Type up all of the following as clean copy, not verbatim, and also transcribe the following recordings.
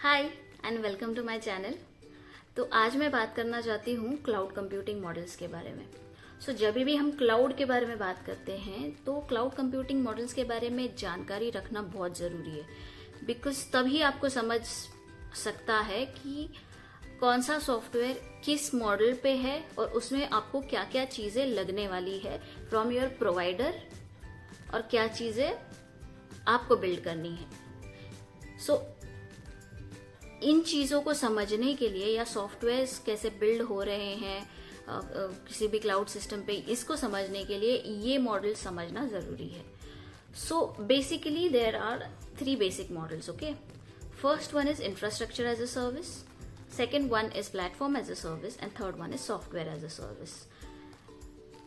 Hi and welcome to my channel. तो आज मैं बात करना चाहती हूँ क्लाउड कंप्यूटिंग मॉडल्स के बारे में। जब भी हम क्लाउड के बारे में बात करते हैं तो क्लाउड कंप्यूटिंग मॉडल्स के बारे में जानकारी रखना बहुत ज़रूरी है, बिकॉज तभी आपको समझ सकता है कि कौन सा सॉफ्टवेयर किस मॉडल पे है और उसमें आपको क्या क्या चीज़ें लगने वाली है फ्रॉम योर प्रोवाइडर और क्या चीज़ें आपको बिल्ड करनी है। इन चीज़ों को समझने के लिए या सॉफ्टवेयर्स कैसे बिल्ड हो रहे हैं किसी भी क्लाउड सिस्टम पे, इसको समझने के लिए ये मॉडल समझना ज़रूरी है। Basically there are 3 basic models. Okay, first one is infrastructure as a service, second one is platform as a service and third one is software as a service.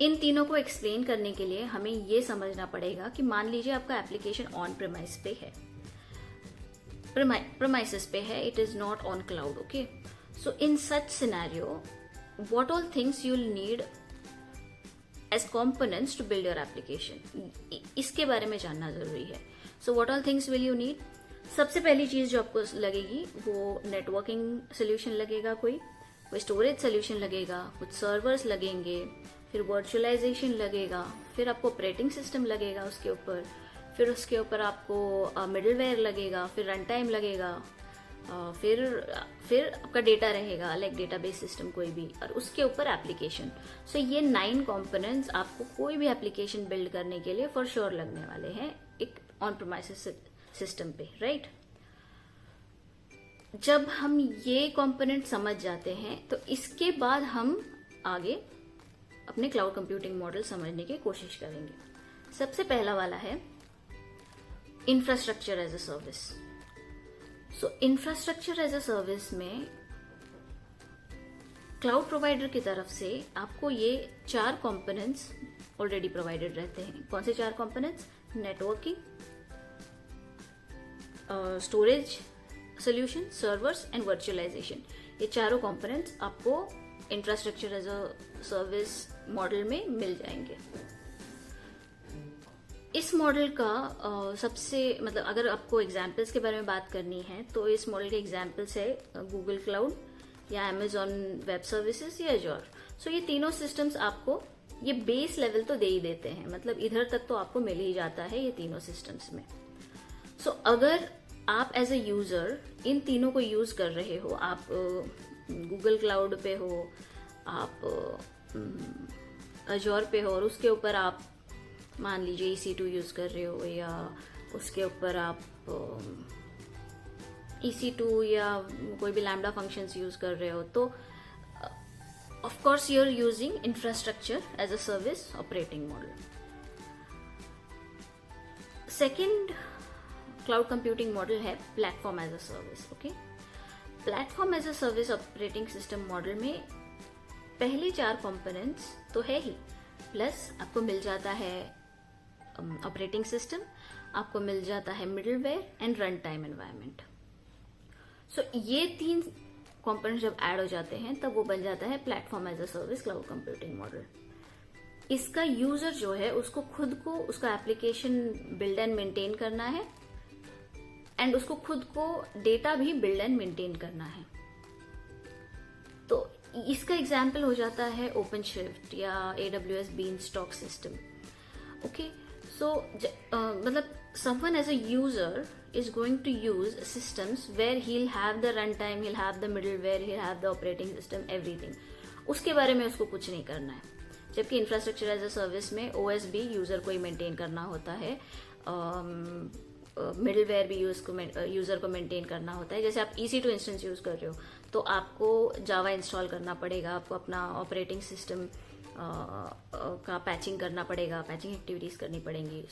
इन तीनों को एक्सप्लेन करने के लिए हमें ये समझना पड़ेगा कि मान लीजिए आपका एप्लीकेशन ऑन प्रेमाइस पे है, premises पे है, it is not on cloud. Okay, so in such scenario what all things you'll need as components to build your application, इसके बारे में जानना जरूरी है। So what all things will you need? सबसे पहली चीज जो आपको लगेगी वो नेटवर्किंग सोल्यूशन लगेगा, कोई स्टोरेज सोल्यूशन लगेगा, कुछ सर्वर्स लगेंगे, फिर वर्चुअलाइजेशन लगेगा, फिर आपको ऑपरेटिंग सिस्टम लगेगा उसके ऊपर, फिर उसके ऊपर आपको मिडलवेयर लगेगा, फिर रन टाइम लगेगा, फिर आपका डेटा रहेगा लाइक डेटाबेस सिस्टम कोई भी, और उसके ऊपर एप्लीकेशन। ये 9 कंपोनेंट्स आपको कोई भी एप्लीकेशन बिल्ड करने के लिए फॉर श्योर लगने वाले हैं एक ऑन प्रेमाइसेस सिस्टम पे, राइट। जब हम ये कंपोनेंट समझ जाते हैं तो इसके बाद हम आगे अपने क्लाउड कंप्यूटिंग मॉडल समझने की कोशिश करेंगे। सबसे पहला वाला है infrastructure as a service. Infrastructure as a service में क्लाउड प्रोवाइडर की तरफ से आपको ये 4 कंपोनेंट्स ऑलरेडी प्रोवाइडेड रहते हैं। कौन से 4 components? Networking, storage solution, servers and virtualization. ये चारों कंपोनेंट्स आपको infrastructure as a service model में मिल जाएंगे। इस मॉडल का सबसे अगर आपको एग्जाम्पल्स के बारे में बात करनी है तो इस मॉडल के एग्जाम्पल्स है गूगल क्लाउड या अमेजॉन वेब सर्विसेज या एज़्योर। ये तीनों सिस्टम्स आपको ये बेस लेवल तो दे ही देते हैं, मतलब इधर तक तो आपको मिल ही जाता है ये तीनों सिस्टम्स में। अगर आप एज ए यूजर इन तीनों को यूज कर रहे हो, आप गूगल क्लाउड पे हो, आप एज़्योर पे हो और उसके ऊपर आप मान लीजिए EC2 यूज कर रहे हो, या उसके ऊपर आप EC2 या कोई भी लैम्डा फंक्शंस यूज कर रहे हो, तो of course you are using infrastructure as a service operating model. Second cloud computing model है platform as a service. Okay, platform as a service operating system model में पहले 4 कंपोनेंट्स तो है ही, plus आपको मिल जाता है ऑपरेटिंग सिस्टम, आपको मिल जाता है middleware and run time environment. ये 3 कंपोनेंट जब ऐड हो जाते हैं तब वो बन जाता है platform as a service cloud computing model. इसका यूजर जो है उसको खुद को उसका एप्लीकेशन बिल्ड एंड मेंटेन करना है, एंड उसको खुद को डेटा भी बिल्ड एंड मेंटेन करना है। तो इसका एग्जाम्पल हो जाता है ओपनशिफ्ट या AWS beanstalk system. Okay, someone as a user is going to use systems where he'll have the runtime, he'll have the middleware, he'll have the operating system, everything. उसके बारे में उसको कुछ नहीं करना है। जबकि इंफ्रास्ट्रक्चर एज अ सर्विस में OS भी यूजर को ही मेंटेन करना होता है, मिडलवेयर भी यूजर को मेंटेन करना होता है। जैसे आप EC2 इंस्टेंस यूज कर रहे हो तो आपको जावा इंस्टॉल करना पड़ेगा, आपको अपना ऑपरेटिंग सिस्टम का पैचिंग करना पड़ेगा, पैचिंग एक्टिविटीज करनी पड़ेंगी,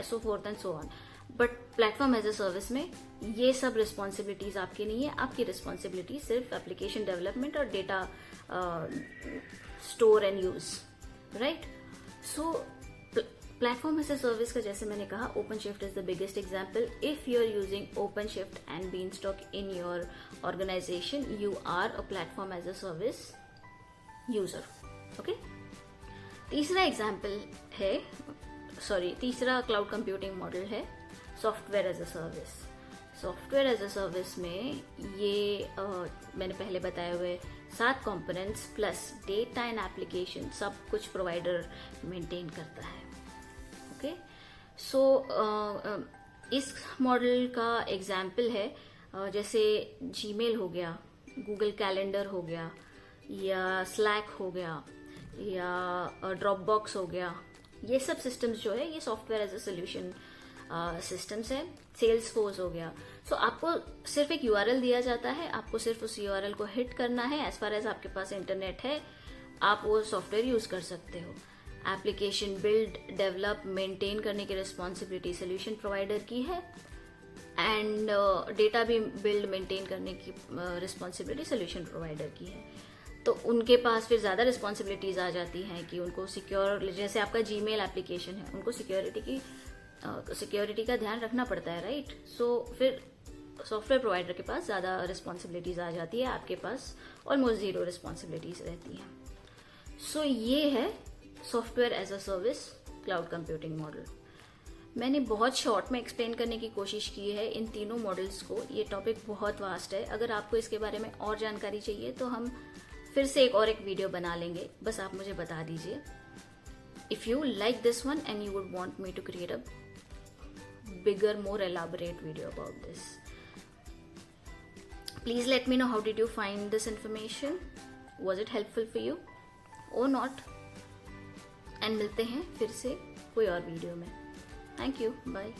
so fourth and so on. But platform as a service में ये सब रिस्पॉन्सिबिलिटीज आपकी नहीं है। आपकी रिस्पॉन्सिबिलिटी सिर्फ एप्लीकेशन डेवलपमेंट और data store and use, right. Platform as a service का जैसे मैंने कहा, OpenShift is the biggest example. If you are using OpenShift and Beanstalk in your organization, you are a platform as a service user. Okay, तीसरा cloud computing model है software as a service. Software as a service में ये मैंने पहले बताए हुए 7 components plus data and application सब कुछ प्रोवाइडर मेंटेन करता है। ओके, सो इस मॉडल का एग्जाम्पल है जैसे जीमेल हो गया, गूगल कैलेंडर हो गया, या स्लैक हो गया, या ड्रॉपबॉक्स हो गया। ये सब सिस्टम्स जो है ये software as a solution systems है। सेल्सफोर्स हो गया। सो आपको सिर्फ एक यूआरएल दिया जाता है, आपको सिर्फ उस यूआरएल को हिट करना है। एज फार एज आपके पास इंटरनेट है आप वो सॉफ्टवेयर यूज कर सकते हो। एप्लीकेशन बिल्ड, डेवलप, मेंटेन करने की रिस्पॉन्सिबिलिटी सोल्यूशन प्रोवाइडर की है, एंड डेटा भी बिल्ड मेंटेन करने की रिस्पॉन्सिबिलिटी सोल्यूशन प्रोवाइडर की है। तो उनके पास फिर ज्यादा रिस्पॉन्सिबिलिटीज आ जाती हैं कि उनको सिक्योर, जैसे आपका जीमेल एप्लीकेशन है, उनको सिक्योरिटी का ध्यान रखना पड़ता है, राइट। सो फिर सॉफ्टवेयर प्रोवाइडर के पास ज्यादा रिस्पॉन्सिबिलिटीज आ जाती है, आपके पास ऑलमोस्ट 0 रिस्पॉन्सिबिलिटीज रहती हैं। सो ये है software as a service cloud computing model. मैंने बहुत शॉर्ट में एक्सप्लेन करने की कोशिश की है इन तीनों मॉडल्स को। ये टॉपिक बहुत वास्ट है, अगर आपको इसके बारे में और जानकारी चाहिए तो हम फिर से एक वीडियो बना लेंगे, बस आप मुझे बता दीजिए। If you like this one and you would want me to create a bigger, more elaborate video about this, please let me know how did you find this information, was it helpful for you or not, and मिलते हैं फिर से कोई और video में। Thank you, bye.